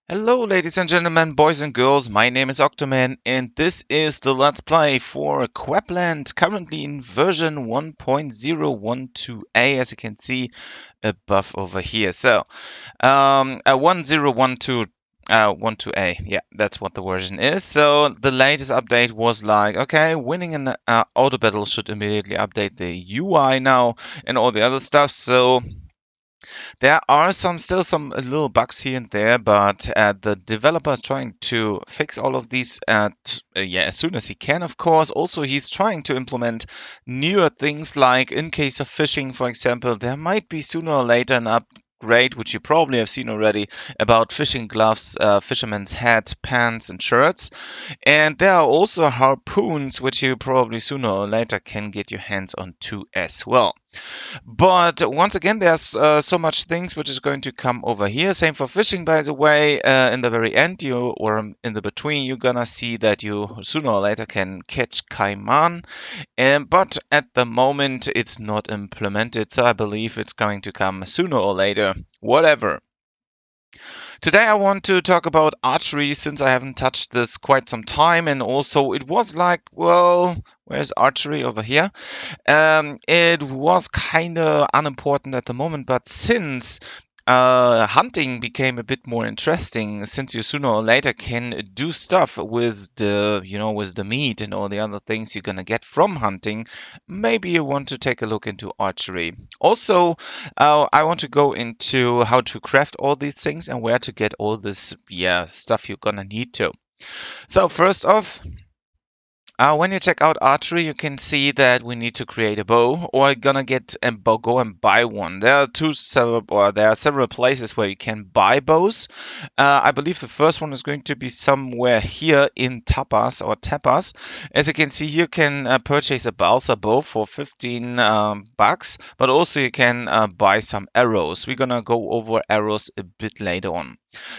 Hello, ladies and gentlemen, boys and girls. My name is Octoman, and this is the Let's Play for Quepland, currently in version 1.012a, as you can see above over here. So, 1012. 12a, yeah, that's what the version is. So the latest update was like, okay, winning an auto battle should immediately update the UI now and all the other stuff. So there are still some little bugs here and there, but the developer is trying to fix all of these yeah, as soon as he can, of course. Also, he's trying to implement newer things like in case of fishing, for example, there might be sooner or later an upgrade, which you probably have seen already, about fishing gloves, fisherman's hat, pants, and shirts. And there are also harpoons, which you probably sooner or later can get your hands on too as well. But once again, there's so much things which is going to come over here. Same for fishing, by the way. In the very end, in the between, you're gonna see that you sooner or later can catch caiman. But at the moment, it's not implemented, so I believe it's going to come sooner or later. Whatever. Today I want to talk about archery since I haven't touched this quite some time, and also it was like, well, where's archery over here? It was kind of unimportant at the moment, but since hunting became a bit more interesting, since you sooner or later can do stuff with with the meat and all the other things you're gonna get from hunting, maybe you want to take a look into archery. Also, I want to go into how to craft all these things and where to get all this, yeah, stuff you're gonna need to. So first off, when you check out archery, you can see that we need to create a bow, or gonna get a bow, go and buy one. There are several places where you can buy bows. I believe the first one is going to be somewhere here in Tapas. As you can see, you can purchase a balsa bow for 15 bucks, but also you can buy some arrows. We're gonna go over arrows a bit later on.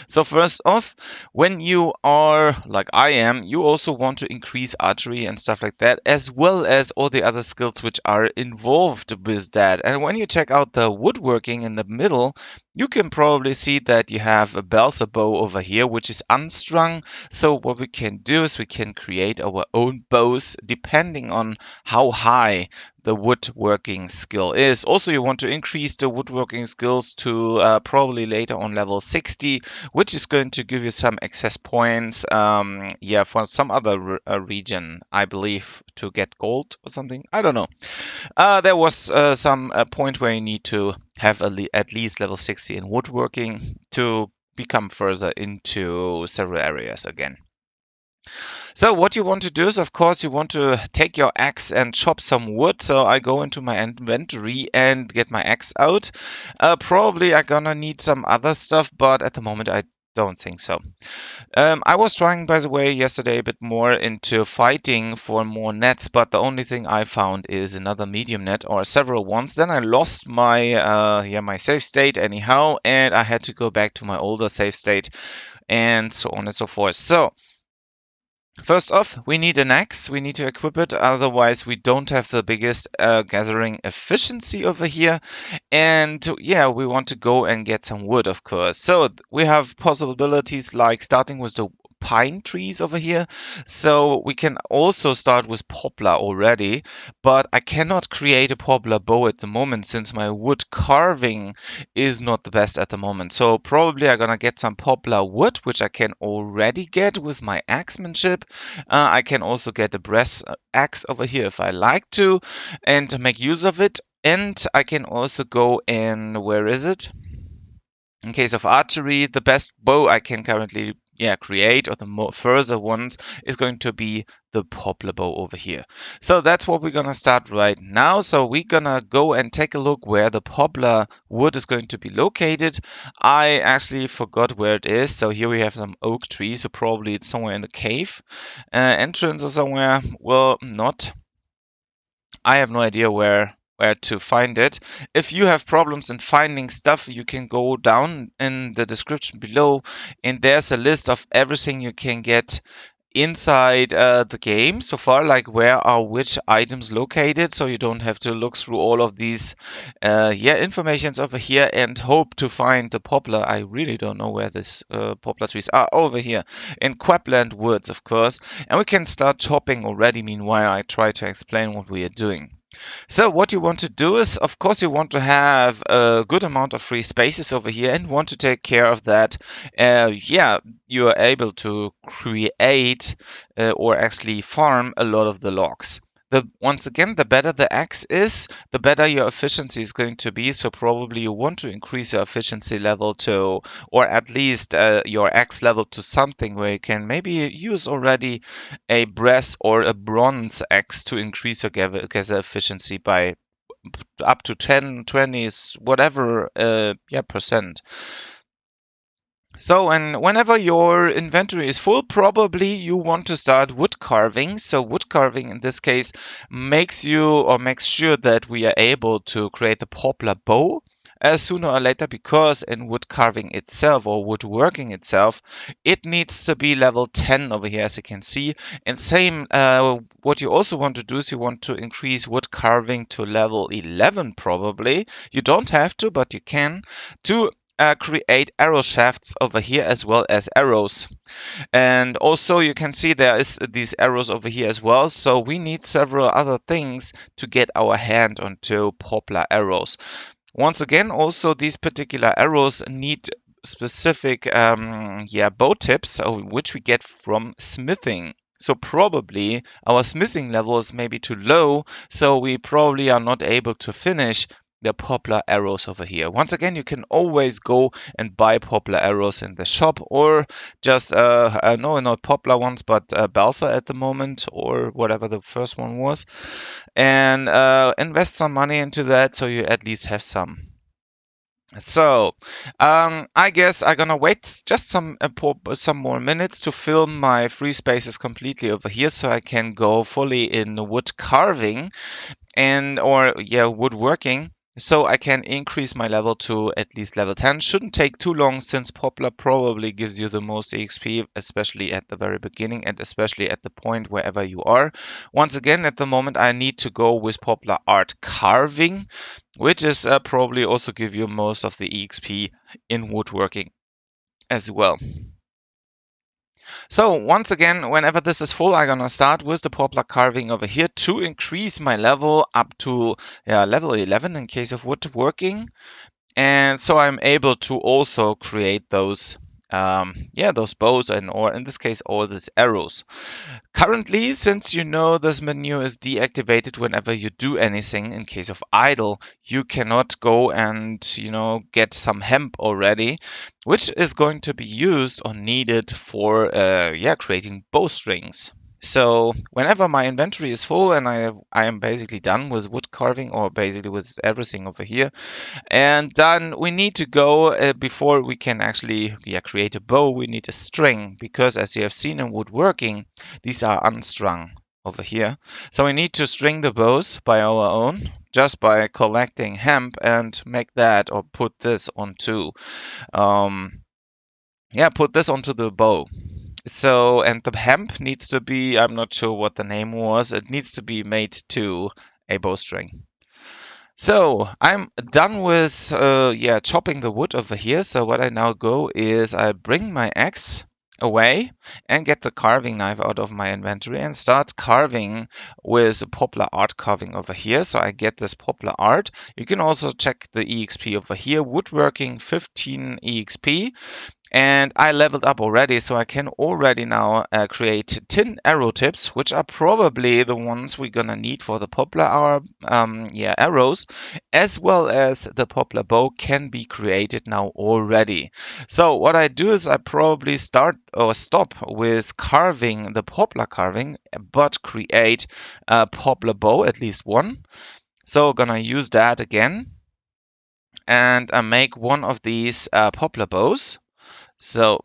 So first off, when you are like I am, you also want to increase archery and stuff like that, as well as all the other skills which are involved with that. And when you check out the woodworking in the middle, you can probably see that you have a balsa bow over here, which is unstrung. So what we can do is we can create our own bows depending on how high the woodworking skill is. Also, you want to increase the woodworking skills to probably later on level 60, which is going to give you some access points, yeah, for some other region, I believe, to get gold or something. I don't know. There was some point where you need to have at least level 60 in woodworking to become further into several areas again. So what you want to do is, of course, you want to take your axe and chop some wood. So I go into my inventory and get my axe out. Probably I'm gonna need some other stuff, but at the moment I don't think so. I was trying, by the way, yesterday a bit more into fighting for more nets, but the only thing I found is another medium net or several ones. Then I lost my my save state anyhow, and I had to go back to my older save state, and so on and so forth. So first off, we need an axe. We need to equip it, otherwise we don't have the biggest gathering efficiency over here. And yeah, we want to go and get some wood, of course. So we have possibilities like starting with the pine trees over here. So we can also start with poplar already, but I cannot create a poplar bow at the moment since my wood carving is not the best at the moment. So probably I'm gonna get some poplar wood, which I can already get with my axemanship. I can also get a brass axe over here if I like to and make use of it. And I can also go and where is it? In case of archery, the best bow I can currently create, or the more further ones, is going to be the poplar bow over here. So that's what we're gonna start right now. So we're gonna go and take a look where the poplar wood is going to be located. I actually forgot where it is. So here we have some oak trees, so probably it's somewhere in the cave entrance or somewhere. Well, not. I have no idea where to find it. If you have problems in finding stuff, you can go down in the description below, and there's a list of everything you can get inside the game so far, like where are which items located, so you don't have to look through all of these informations over here and hope to find the poplar. I really don't know where this poplar trees are. Over here in Quepland woods, of course, and we can start chopping already. Meanwhile, I try to explain what we are doing. So what you want to do is, of course, you want to have a good amount of free spaces over here and want to take care of that. Yeah, you are able to create or actually farm a lot of the logs. Once again, the better the axe is, the better your efficiency is going to be. So probably you want to increase your efficiency level to, or at least your axe level to something where you can maybe use already a brass or a bronze axe to increase your gather efficiency by up to 10, 20, whatever, percent. So, and whenever your inventory is full, probably you want to start wood carving. So wood carving in this case makes sure that we are able to create the poplar bow sooner or later, because in wood carving itself or woodworking itself, it needs to be level 10 over here, as you can see. And same, what you also want to do is you want to increase wood carving to level 11 probably. You don't have to, but you can, to create arrow shafts over here as well as arrows. And also you can see there is these arrows over here as well. So we need several other things to get our hand onto poplar arrows. Once again, also these particular arrows need specific bow tips, which we get from smithing. So probably our smithing level is maybe too low, so we probably are not able to finish the poplar arrows over here. Once again, you can always go and buy poplar arrows in the shop, or just no, not poplar ones, but balsa at the moment, or whatever the first one was, and invest some money into that so you at least have some. So, I guess I'm gonna wait just some more minutes to fill my free spaces completely over here, so I can go fully in wood carving and woodworking, so I can increase my level to at least level 10. Shouldn't take too long, since poplar probably gives you the most exp, especially at the very beginning and especially at the point wherever you are. Once again, at the moment I need to go with poplar art carving, which is probably also give you most of the exp in woodworking as well. So once again, whenever this is full, I'm gonna start with the poplar carving over here to increase my level up to level 11 in case of woodworking. And so I'm able to also create those those bows, and or in this case all these arrows. Currently, since you know this menu is deactivated whenever you do anything, in case of idle, you cannot go and get some hemp already, which is going to be used or needed for creating bowstrings. So whenever my inventory is full and I am basically done with wood carving, or basically with everything over here, and then we need to go, before we can actually create a bow, we need a string, because as you have seen in woodworking, these are unstrung over here. So we need to string the bows by our own, just by collecting hemp and make that, or put this onto the bow. So, and the hemp needs to be, I'm not sure what the name was, it needs to be made to a bowstring. So I'm done with chopping the wood over here. So what I now go is I bring my axe away and get the carving knife out of my inventory and start carving with poplar art carving over here. So I get this poplar art. You can also check the exp over here. Woodworking 15 exp. And I leveled up already, so I can already now create tin arrow tips, which are probably the ones we're gonna need for the poplar arrows, as well as the poplar bow can be created now already. So what I do is I probably start or stop with carving the poplar carving, but create a poplar bow, at least one. So gonna use that again, and make one of these poplar bows. So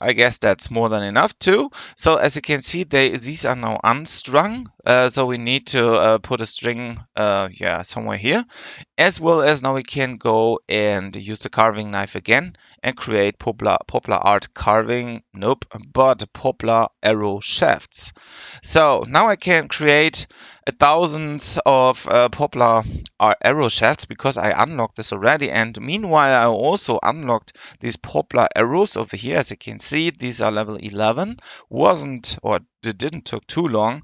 I guess that's more than enough too. So as you can see, these are now unstrung. So we need to put a string, yeah, somewhere here. As well as now we can go and use the carving knife again and create poplar art carving, nope, but poplar arrow shafts. So now I can create thousands of poplar arrow shafts because I unlocked this already. And meanwhile, I also unlocked these poplar arrows over here. As you can see, these are level 11. Wasn't, or it didn't took too long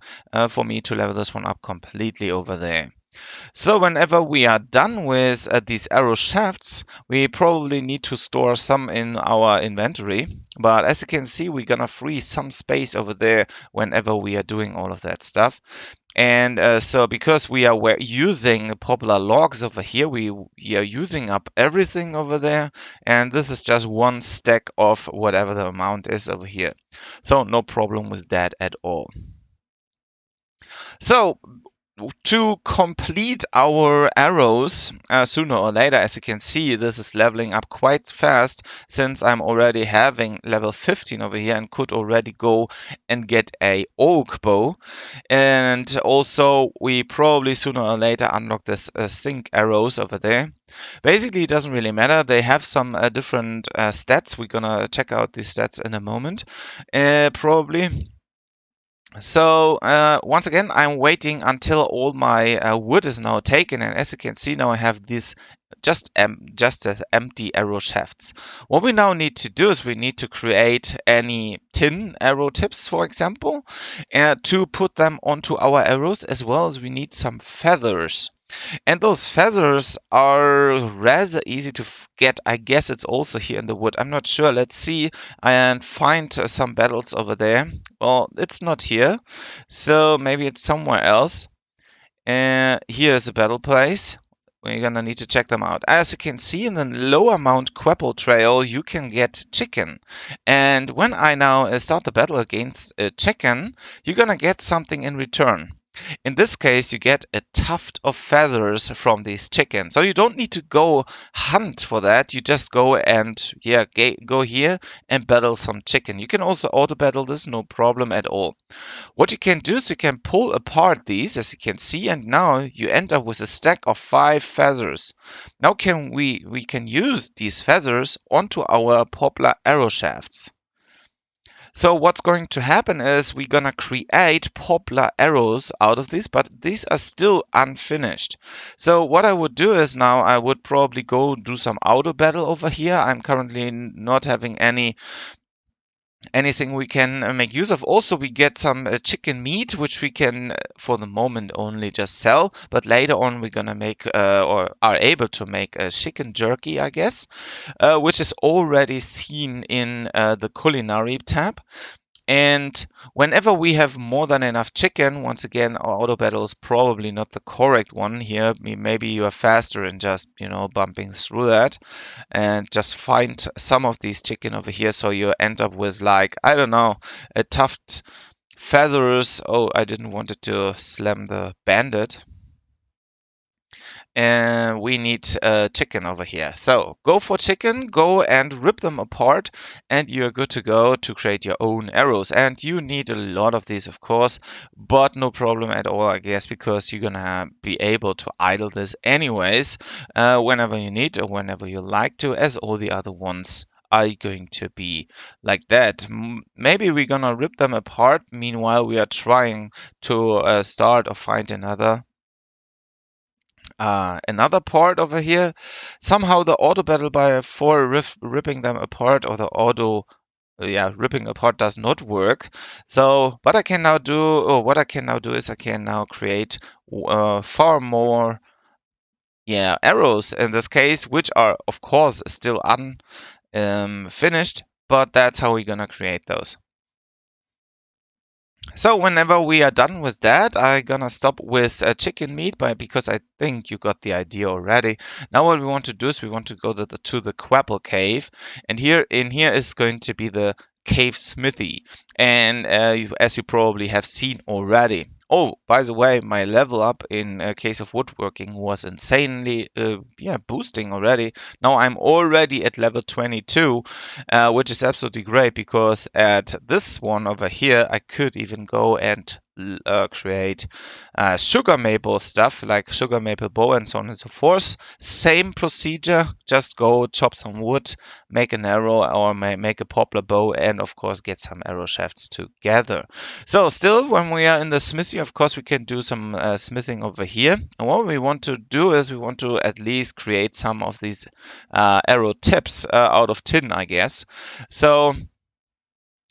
for me to level this one up completely over there. So whenever we are done with these arrow shafts, we probably need to store some in our inventory. But as you can see, we're gonna free some space over there whenever we are doing all of that stuff. And so because we are using popular logs over here, we are using up everything over there. And this is just one stack of whatever the amount is over here. So no problem with that at all. So to complete our arrows sooner or later, as you can see, this is leveling up quite fast since I'm already having level 15 over here and could already go and get a oak bow. And also we probably sooner or later unlock this sync arrows over there. Basically, it doesn't really matter. They have some different stats. We're gonna check out these stats in a moment, probably. So once again, I'm waiting until all my wood is now taken, and as you can see now I have this just as empty arrow shafts. What we now need to do is we need to create any tin arrow tips, for example, to put them onto our arrows, as well as we need some feathers. And those feathers are rather easy to get. I guess it's also here in the wood. I'm not sure. Let's see and find some battles over there. Well, it's not here, so maybe it's somewhere else. Here's a battle place. We're gonna need to check them out. As you can see in the lower Mount Quepland trail, you can get chicken. And when I now start the battle against a chicken, you're gonna get something in return. In this case, you get a tuft of feathers from these chickens. So you don't need to go hunt for that. You just go and, yeah, go here and battle some chicken. You can also auto battle this, no problem at all. What you can do is you can pull apart these, as you can see, and now you end up with a stack of 5 feathers. Now we can use these feathers onto our poplar arrow shafts. So what's going to happen is we're gonna create poplar arrows out of this, but these are still unfinished. So what I would do is now I would probably go do some auto battle over here. I'm currently not having anything we can make use of. Also, we get some chicken meat, which we can, for the moment, only just sell. But later on, we're gonna make or are able to make a chicken jerky, I guess, which is already seen in the culinary tab. And whenever we have more than enough chicken, once again, our auto battle is probably not the correct one here. Maybe you are faster in just, bumping through that and just find some of these chicken over here. So you end up with, like, I don't know, a tuft feathers. Oh, I didn't want it to slam the bandit. And we need chicken over here. So go for chicken, go and rip them apart, and you're good to go to create your own arrows. And you need a lot of these, of course, but no problem at all, I guess, because you're gonna be able to idle this anyways, whenever you need or whenever you like to, as all the other ones are going to be like that. Maybe we're gonna rip them apart. Meanwhile, we are trying to start or find another part over here. Somehow the auto battle by for ripping them apart, or the auto, yeah, ripping apart does not work. So what I can now do is I can now create far more, yeah, arrows in this case, which are of course still unfinished, but that's how we're gonna create those. So whenever we are done with that, I'm gonna stop with chicken meat, because I think you got the idea already. Now what we want to do is we want to go to the Quapple cave, and here is going to be the cave smithy. And as you probably have seen already, Oh, by the way, my level up in case of woodworking was insanely, yeah, boosting already. Now I'm already at level 22, which is absolutely great because at this one over here, I could even go and create sugar maple stuff like sugar maple bow and so on and so forth. Same procedure, just go chop some wood, make an arrow or make a poplar bow, and of course get some arrow shafts together. So still, when we are in the smithy, of course, we can do some smithing over here. And what we want to do is we want to at least create some of these arrow tips out of tin, I guess. So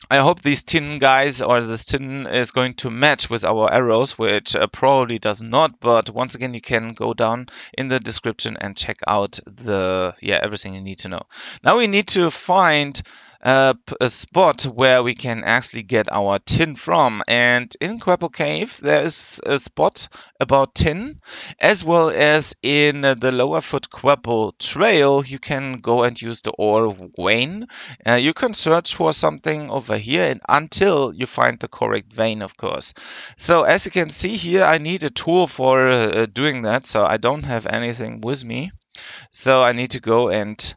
I hope these tin guys or this tin is going to match with our arrows, which probably does not. But once again, you can go down in the description and check out the everything you need to know. Now we need to find a spot where we can actually get our tin from. And in Quepple Cave, there is a spot about tin, as well as in the Lower Foot Quepple Trail, you can go and use the ore vein. You can search for something over here and until you find the correct vein, of course. So as you can see here, I need a tool for doing that. So I don't have anything with me. So I need to go and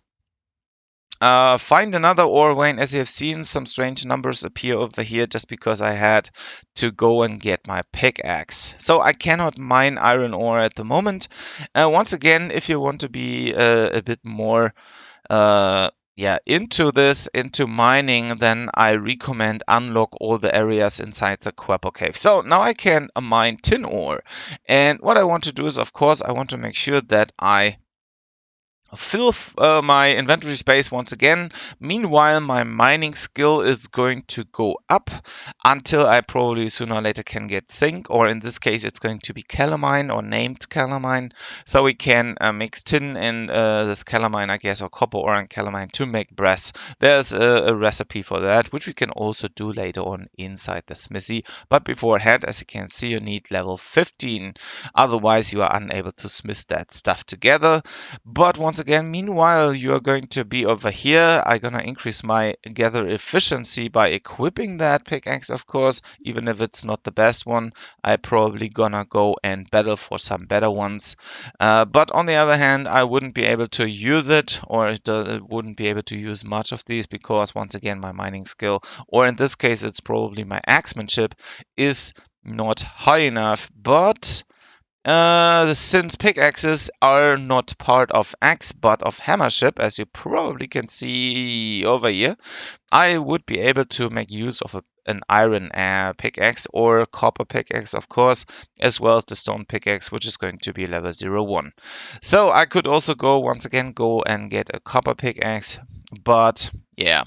find another ore vein. As you have seen, some strange numbers appear over here just because I had to go and get my pickaxe. So I cannot mine iron ore at the moment. Once again, if you want to be a bit more into mining, then I recommend unlock all the areas inside the Quepple Cave. So now I can mine tin ore. And what I want to do is, of course, I want to make sure that I fill my inventory space once again. Meanwhile, my mining skill is going to go up until I probably sooner or later can get zinc, or in this case, it's going to be calamine or named calamine. So we can mix tin and this calamine, I guess, or copper ore and calamine to make brass. There's a recipe for that, which we can also do later on inside the smithy. But beforehand, as you can see, you need level 15. Otherwise, you are unable to smith that stuff together. But once again, meanwhile, you're going to be over here. I'm gonna increase my gather efficiency by equipping that pickaxe, of course, even if it's not the best one. I probably gonna go and battle for some better ones. But on the other hand, I wouldn't be able to use it, or wouldn't be able to use much of these because once again, my mining skill, or in this case, it's probably my axemanship, is not high enough. But since pickaxes are not part of axe but of hammership, as you probably can see over here, I would be able to make use of an iron pickaxe or copper pickaxe, of course, as well as the stone pickaxe, which is going to be level 01. So I could also once again, go and get a copper pickaxe, but yeah.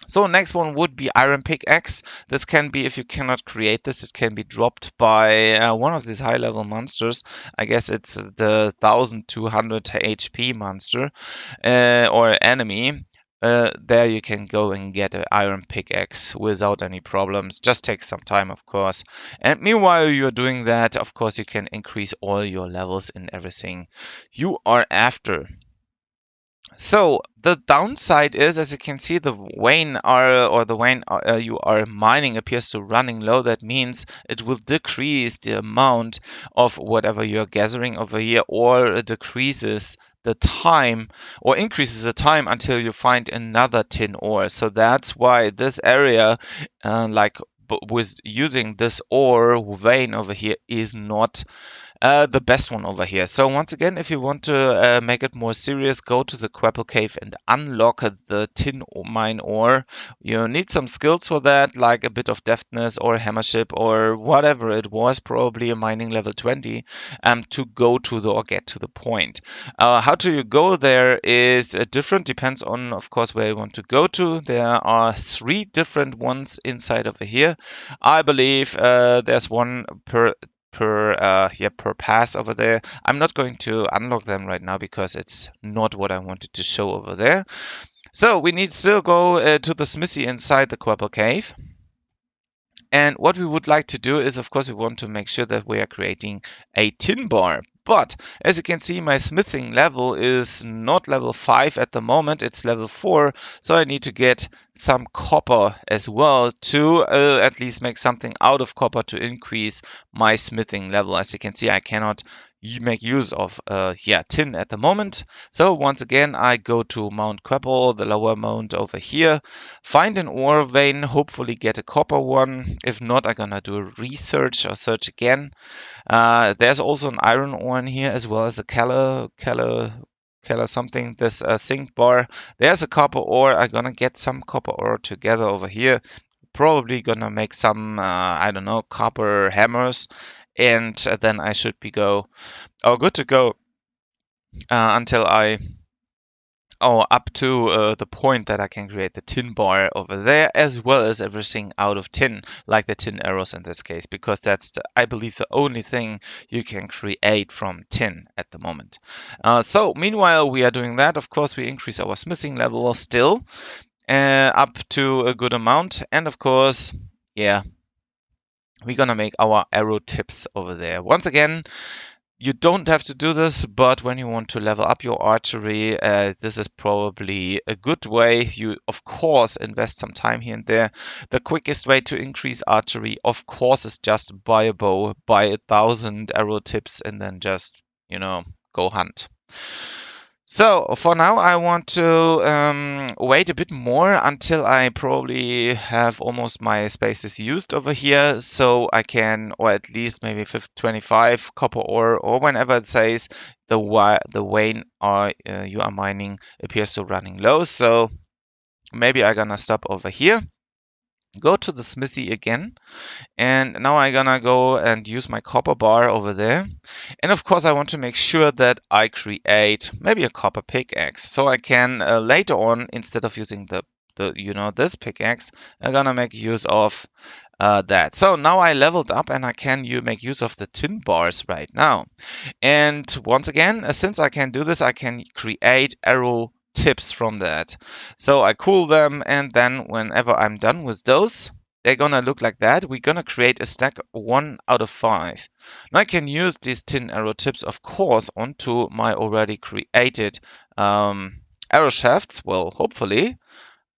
So next one would be Iron Pickaxe. This can be, if you cannot create this, it can be dropped by one of these high level monsters. I guess it's the 1200 HP monster or enemy. There you can go and get an iron pickaxe without any problems. Just takes some time, of course. And meanwhile you're doing that, of course, you can increase all your levels in everything you are after. So the downside is, as you can see, the vein you are mining appears to running low. That means it will decrease the amount of whatever you're gathering over here, or it decreases the time or increases the time until you find another tin ore. So that's why this area, with using this ore vein over here, is not the best one over here. So once again, if you want to make it more serious, go to the Quepple Cave and unlock the tin mine ore. You need some skills for that, like a bit of deftness or hammership or whatever it was, probably a mining level 20, to go to the or get to the point. How do you go there is different, depends on, of course, where you want to go to. There are 3 different ones inside over here. I believe there's one per pass over there. I'm not going to unlock them right now because it's not what I wanted to show over there. So we need to still go to the smithy inside the Quepple Cave. And what we would like to do is, of course, we want to make sure that we are creating a tin bar. But as you can see, my smithing level is not level 5 at the moment, it's level 4. So I need to get some copper as well to at least make something out of copper to increase my smithing level. As you can see, I cannot make use of tin at the moment. So once again, I go to Mount Quepple, the lower mount over here, find an ore vein, hopefully get a copper one. If not, I'm gonna do a research or search again. There's also an iron ore in here, as well as a Keller something, this zinc bar. There's a copper ore. I'm gonna get some copper ore together over here. Probably gonna make some, I don't know, copper hammers. And then I should be good to go until up to the point that I can create the tin bar over there, as well as everything out of tin, like the tin arrows in this case, because that's, I believe, the only thing you can create from tin at the moment. So meanwhile, we are doing that. Of course, we increase our smithing level still up to a good amount. And of course, yeah, we're gonna make our arrow tips over there. Once again, you don't have to do this, but when you want to level up your archery, this is probably a good way. You, of course, invest some time here and there. The quickest way to increase archery, of course, is just buy a bow, buy 1,000 arrow tips, and then just, go hunt. So for now, I want to wait a bit more until I probably have almost my spaces used over here, so I can, or at least maybe 25 copper ore, or whenever it says the vein you are mining appears to running low. So maybe I'm gonna stop over here, go to the smithy again, and now I'm gonna go and use my copper bar over there. And of course, I want to make sure that I create maybe a copper pickaxe, so I can later on, instead of using this pickaxe, I'm gonna make use of that. So now I leveled up and I can make use of the tin bars right now. And once again, since I can do this, I can create arrow tips from that. So I cool them, and then whenever I'm done with those, they're gonna look like that. We're gonna create a stack 1 out of 5. Now I can use these tin arrow tips, of course, onto my already created arrow shafts. Well, hopefully.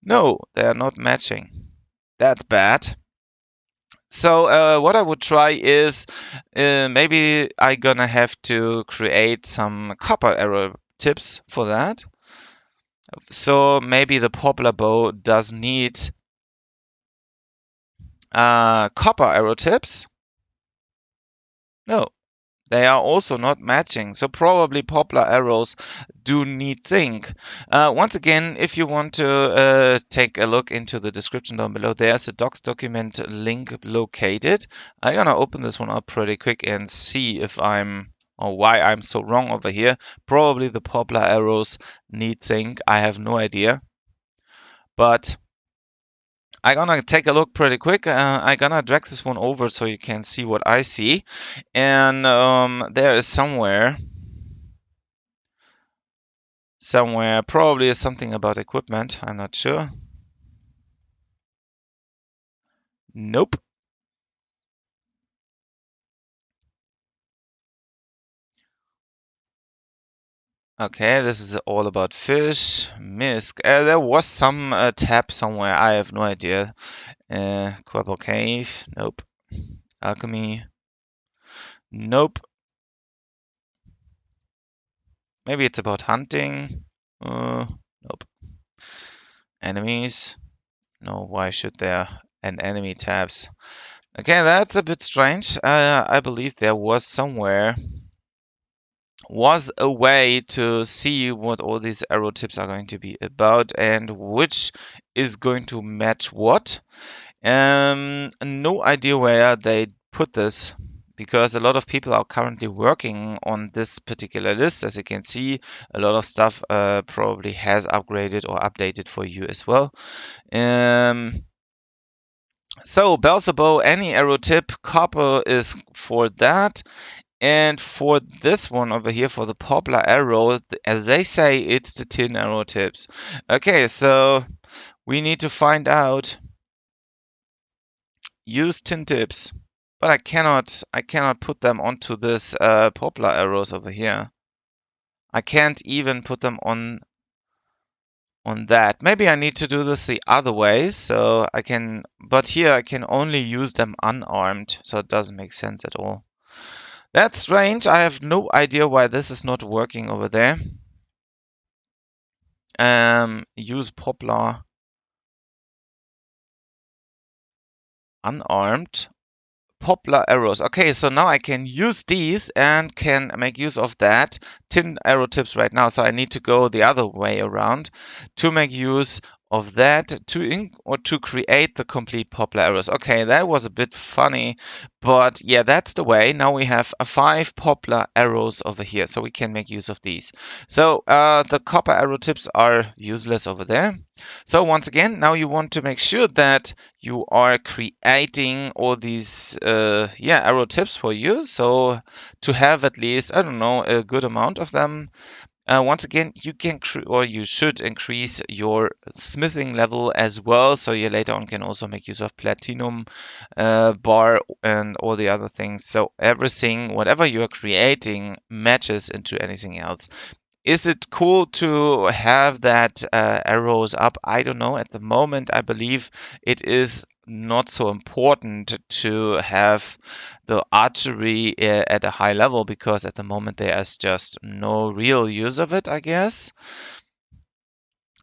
No, they are not matching. That's bad. So what I would try is maybe I gonna have to create some copper arrow tips for that. So maybe the poplar bow does need copper arrow tips. No, they are also not matching. So probably poplar arrows do need zinc. Once again, if you want to take a look into the description down below, there's a docs document link located. I'm gonna open this one up pretty quick and see if or why I'm so wrong over here. Probably the poplar arrows need zinc. I have no idea. But I'm gonna take a look pretty quick. I'm gonna drag this one over so you can see what I see. And there is somewhere, probably is something about equipment. I'm not sure. Nope. Okay, this is all about fish. Misk. There was some tab somewhere. I have no idea. Quapple Cave. Nope. Alchemy. Nope. Maybe it's about hunting. Nope. Enemies. No, why should there an enemy tabs? Okay, that's a bit strange. I believe there was a way to see what all these arrow tips are going to be about and which is going to match what. No idea where they put this, because a lot of people are currently working on this particular list. As you can see, a lot of stuff probably has upgraded or updated for you as well. So Belzebo, any arrow tip, copper is for that. And for this one over here, for the poplar arrow, as they say, it's the tin arrow tips. Okay, so we need to find out. Use tin tips. but I cannot put them onto this poplar arrows over here. I can't even put them on that. Maybe I need to do this the other way, so I can, but here I can only use them unarmed, so it doesn't make sense at all. That's strange. I have no idea why this is not working over there. Use poplar unarmed. Poplar arrows. Okay, so now I can use these and can make use of that tin arrow tips right now. So I need to go the other way around to make use of that to create the complete poplar arrows. Okay, that was a bit funny, but yeah, that's the way. Now we have 5 poplar arrows over here, so we can make use of these. So the copper arrow tips are useless over there. So once again, now you want to make sure that you are creating all these arrow tips for you. So to have at least, I don't know, a good amount of them. Once again, you can or you should increase your smithing level as well, so you later on can also make use of platinum bar and all the other things. So everything, whatever you are creating, matches into anything else. Is it cool to have that arrows up? I don't know. At the moment, I believe it is not so important to have the archery at a high level because at the moment there is just no real use of it, I guess.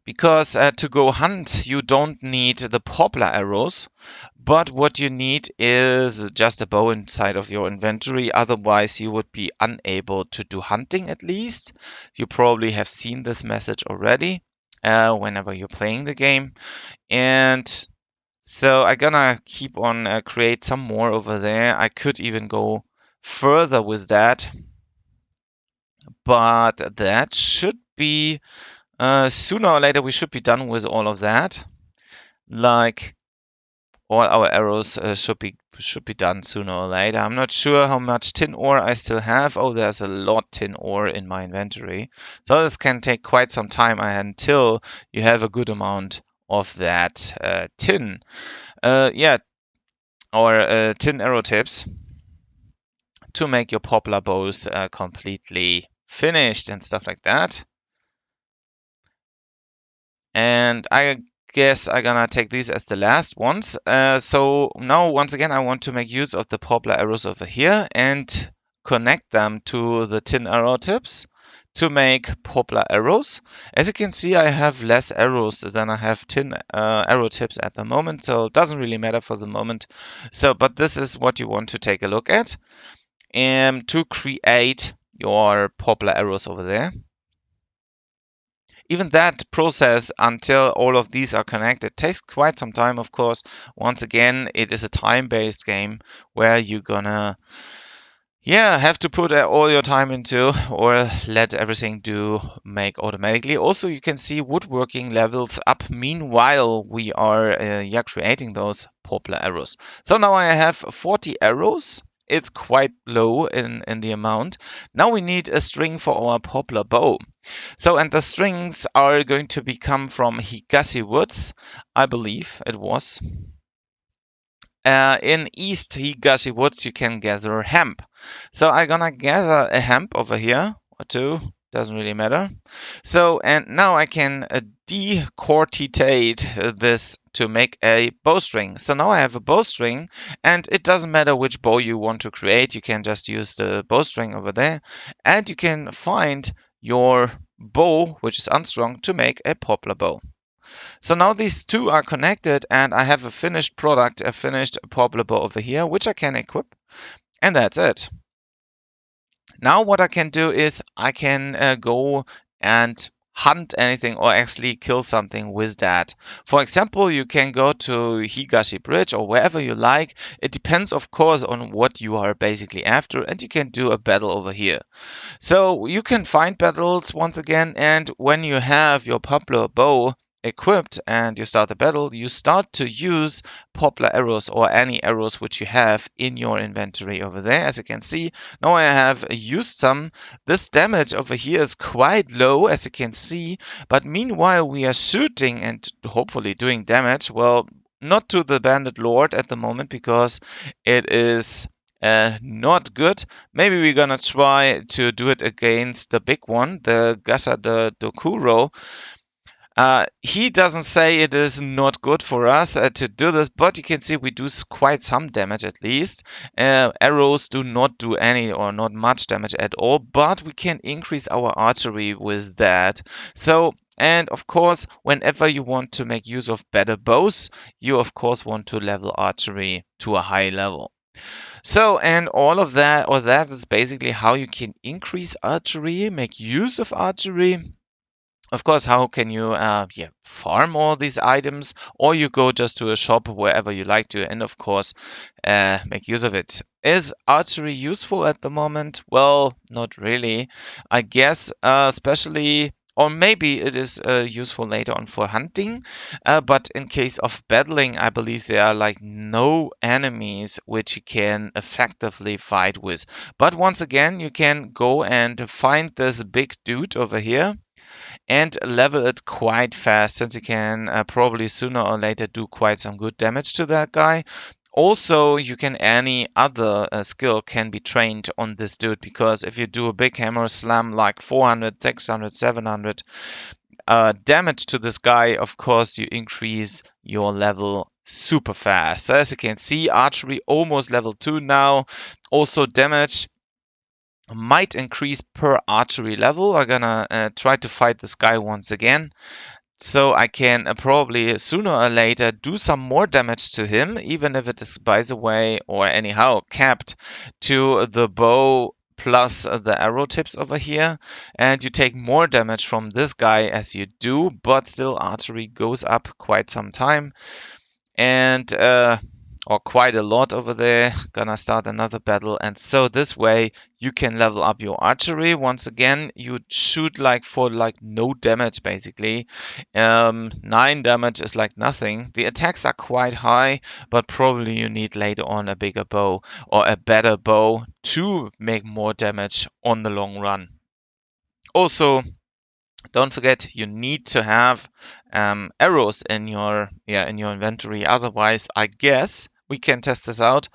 Because to go hunt, you don't need the poplar arrows, but what you need is just a bow inside of your inventory. Otherwise, you would be unable to do hunting at least. You probably have seen this message already whenever you're playing the game. And so I'm gonna keep on create some more over there. I could even go further with that, but that should be sooner or later we should be done with all of that. Like all our arrows should be done sooner or later. I'm not sure how much tin ore I still have. Oh, there's a lot tin ore in my inventory. So this can take quite some time until you have a good amount of that tin. Or tin arrow tips to make your poplar bows completely finished and stuff like that. And I guess I'm gonna take these as the last ones. So now once again I want to make use of the poplar arrows over here and connect them to the tin arrow tips to make poplar arrows. As you can see, I have less arrows than I have tin arrow tips at the moment, so it doesn't really matter for the moment. So, but this is what you want to take a look at and to create your poplar arrows over there. Even that process until all of these are connected takes quite some time, of course. Once again, it is a time-based game where you're gonna have to put all your time into or let everything make automatically. Also, you can see woodworking levels up meanwhile we are creating those poplar arrows. So now I have 40 arrows. It's quite low in the amount. Now we need a string for our poplar bow. So, and the strings are going to come from Higashi Woods, I believe it was. In East Higashi Woods, you can gather hemp. So I'm gonna gather a hemp over here, or two, doesn't really matter. So, and now I can decortitate this to make a bowstring. So now I have a bowstring, and it doesn't matter which bow you want to create, you can just use the bowstring over there, and you can find your bow, which is unstrung, to make a poplar bow. So now these two are connected and I have a finished product, a finished poplar bow over here, which I can equip. And that's it. Now what I can do is I can go and hunt anything or actually kill something with that. For example, you can go to Higashi Bridge or wherever you like. It depends, of course, on what you are basically after, and you can do a battle over here. So you can find battles once again, and when you have your poplar bow equipped and you start the battle, you start to use poplar arrows or any arrows which you have in your inventory over there. As you can see, now I have used some. This damage over here is quite low, as you can see, but meanwhile we are shooting and hopefully doing damage. Well, not to the Bandit Lord at the moment because it is not good. Maybe we're gonna try to do it against the big one, the Gasa de Dokuro. He doesn't say it is not good for us to do this, but you can see we do quite some damage at least. Arrows do not do any or not much damage at all, but we can increase our archery with that. So, and of course, whenever you want to make use of better bows, you of course want to level archery to a high level. So, and all of that, or that is basically how you can increase archery, make use of archery. Of course, how can you farm all these items, or you go just to a shop wherever you like to, and of course, make use of it. Is archery useful at the moment? Well, not really. I guess, especially, or maybe it is useful later on for hunting. But in case of battling, I believe there are like no enemies which you can effectively fight with. But once again, you can go and find this big dude over here and level it quite fast, since you can probably sooner or later do quite some good damage to that guy. Also, you can any other skill can be trained on this dude, because if you do a big hammer slam like 400, 600, 700 damage to this guy, of course you increase your level super fast. So as you can see, archery almost level 2 now. Also damage might increase per archery level. I'm gonna try to fight this guy once again, so I can probably sooner or later do some more damage to him, even if it is, by the way, or anyhow, capped to the bow plus the arrow tips over here. And you take more damage from this guy as you do, but still archery goes up quite some time. And or quite a lot over there. Gonna start another battle, and so this way you can level up your archery. Once again, you shoot like for like no damage basically. 9 damage is like nothing. The attacks are quite high, but probably you need later on a bigger bow or a better bow to make more damage on the long run. Also, don't forget, you need to have arrows in your inventory. Otherwise, I guess we can test this out.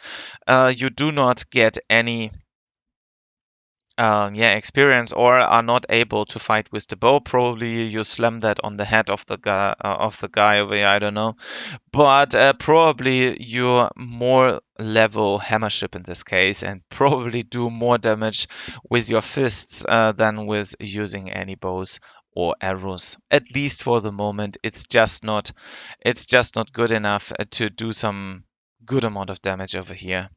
You do not get any experience, or are not able to fight with the bow. Probably you slam that on the head of the guy over here. I don't know, but probably you more level hammership in this case, and probably do more damage with your fists than with using any bows or arrows. At least for the moment, it's just not good enough to do some good amount of damage over here.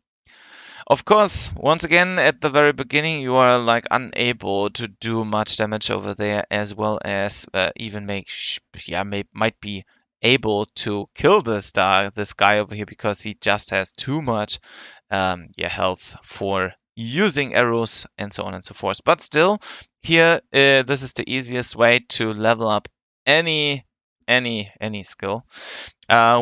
Of course, once again, at the very beginning, you are like unable to do much damage over there, as well as even might be able to kill this guy over here, because he just has too much health for using arrows and so on and so forth. But still, here this is the easiest way to level up any skill,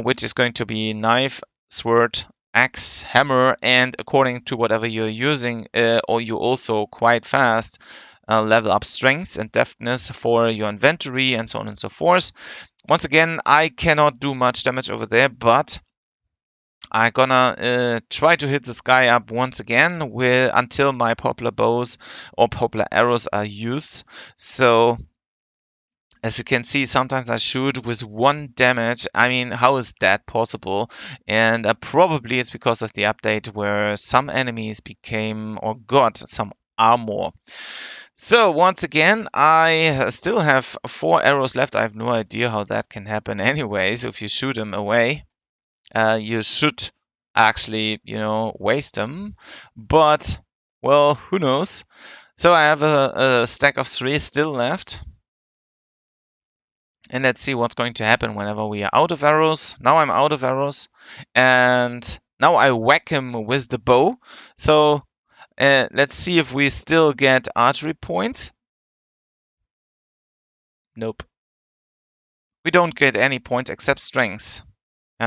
which is going to be knife, sword, axe, hammer, and according to whatever you're using, or you also quite fast level up strength and deftness for your inventory and so on and so forth. Once again, I cannot do much damage over there, but I'm gonna try to hit this guy up once again until my popular bows or popular arrows are used. So as you can see, sometimes I shoot with 1 damage. I mean, how is that possible? And probably it's because of the update where some enemies became or got some armor. So once again, I still have 4 arrows left. I have no idea how that can happen anyways. If you shoot them away, you should actually, waste them. But, well, who knows? So I have a stack of 3 still left. And let's see what's going to happen whenever we are out of arrows. Now I'm out of arrows. And now I whack him with the bow. So let's see if we still get archery points. Nope. We don't get any points except strength.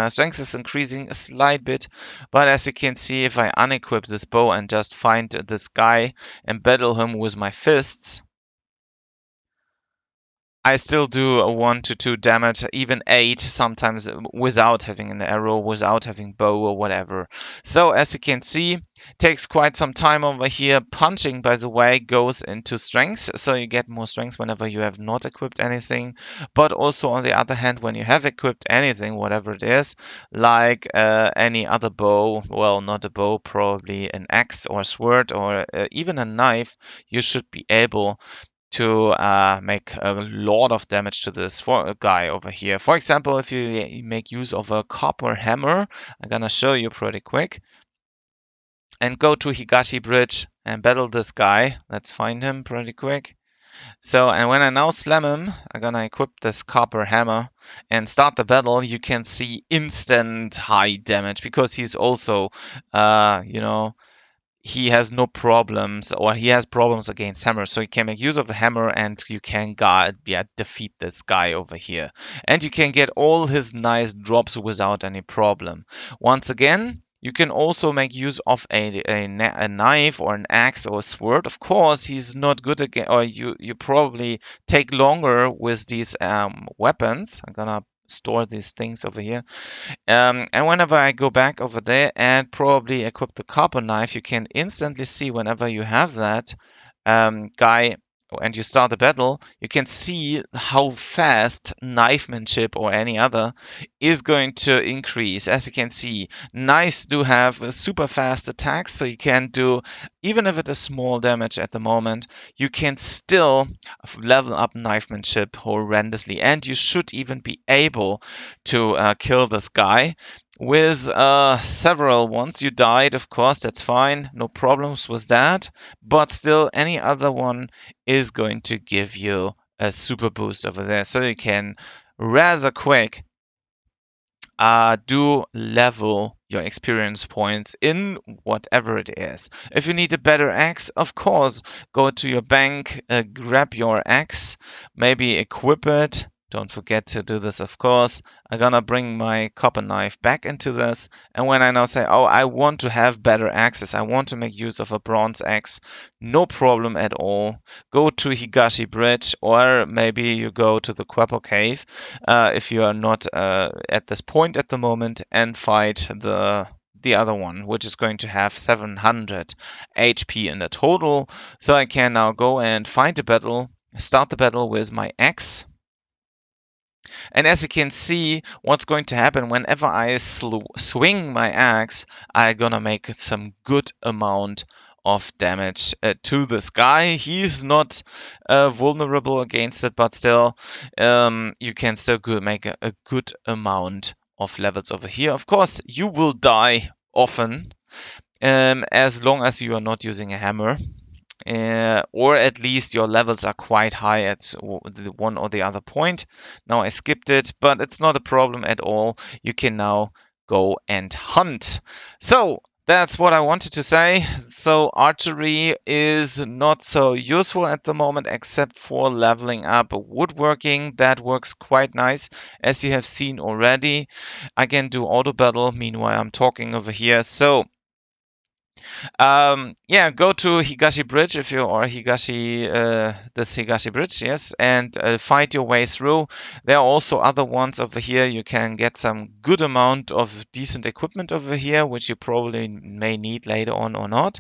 Strength is increasing a slight bit. But as you can see, if I unequip this bow and just find this guy and battle him with my fists, I still do a 1 to 2 damage, even 8 sometimes without having an arrow, without having bow or whatever. So as you can see, takes quite some time over here. Punching, by the way, goes into strength, so you get more strength whenever you have not equipped anything. But also on the other hand, when you have equipped anything, whatever it is, like any other bow, well, not a bow, probably an axe or a sword or even a knife, you should be able to make a lot of damage to this guy over here. For example, if you make use of a copper hammer, I'm gonna show you pretty quick, and go to Higashi Bridge and battle this guy. Let's find him pretty quick. So, and when I now slam him, I'm gonna equip this copper hammer and start the battle. You can see instant high damage because he's also, you know, he has no problems, or he has problems against hammers, so you can make use of the hammer and you can defeat this guy over here, and you can get all his nice drops without any problem. Once again, you can also make use of a knife or an axe or a sword. Of course, he's not good again, or you probably take longer with these weapons. I'm gonna store these things over here. And whenever I go back over there and probably equip the copper knife, you can instantly see whenever you have that guy and you start the battle, you can see how fast knifemanship or any other is going to increase. As you can see, knives do have super fast attacks, so you can do, even if it is small damage at the moment, you can still level up knifemanship horrendously, and you should even be able to kill this guy with several ones. You died, of course, that's fine, no problems with that, but still any other one is going to give you a super boost over there, so you can rather quick do level your experience points in whatever it is. If you need a better axe, of course, go to your bank, grab your axe, maybe equip it. Don't forget to do this, of course. I'm gonna bring my copper knife back into this. And when I now say, oh, I want to have better axes, I want to make use of a bronze axe, no problem at all. Go to Higashi Bridge, or maybe you go to the Quepland Cave if you are not at this point at the moment, and fight the other one, which is going to have 700 HP in the total. So I can now go and find the battle, start the battle with my axe. And as you can see, what's going to happen whenever I swing my axe, I'm gonna make some good amount of damage to this guy. He's not vulnerable against it, but still, you can still make a good amount of levels over here. Of course, you will die often, as long as you are not using a hammer. Or at least your levels are quite high at the one or the other point. Now I skipped it, but it's not a problem at all. You can now go and hunt. So that's what I wanted to say. So archery is not so useful at the moment, except for leveling up woodworking. That works quite nice, as you have seen already. I can do auto battle. Meanwhile, I'm talking over here. So yeah, go to Higashi Bridge if you are this Higashi Bridge, yes, and fight your way through. There are also other ones over here. You can get some good amount of decent equipment over here, which you probably may need later on or not.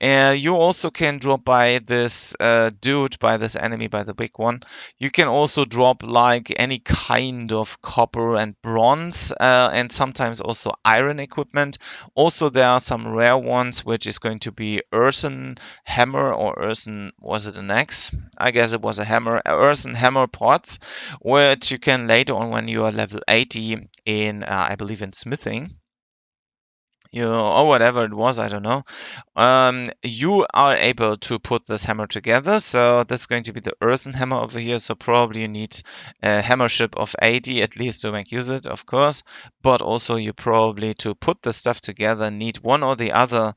You also can drop by this dude, by this enemy, by the big one. You can also drop like any kind of copper and bronze, and sometimes also iron equipment. Also, there are some rare ones, which is going to be earthen hammer, or earthen, was it an axe? I guess it was a hammer, earthen hammer pots, which you can later on, when you are level 80 in, I believe in smithing, or whatever it was, I don't know. You are able to put this hammer together. So this is going to be the earthen hammer over here. So probably you need a hammership of 80 at least to make use of it, of course. But also you probably, to put the stuff together, need one or the other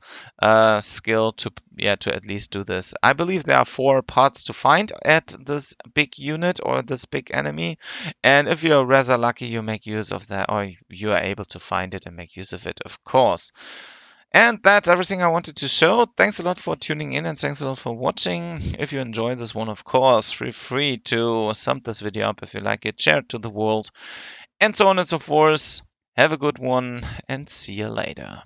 skill to at least do this. I believe there are 4 parts to find at this big unit or this big enemy. And if you're rather lucky, you make use of that, or you are able to find it and make use of it, of course. And that's everything I wanted to show. Thanks a lot for tuning in and thanks a lot for watching. If you enjoyed this one, of course, feel free to sum this video up if you like it, share it to the world, and so on and so forth. Have a good one and see you later.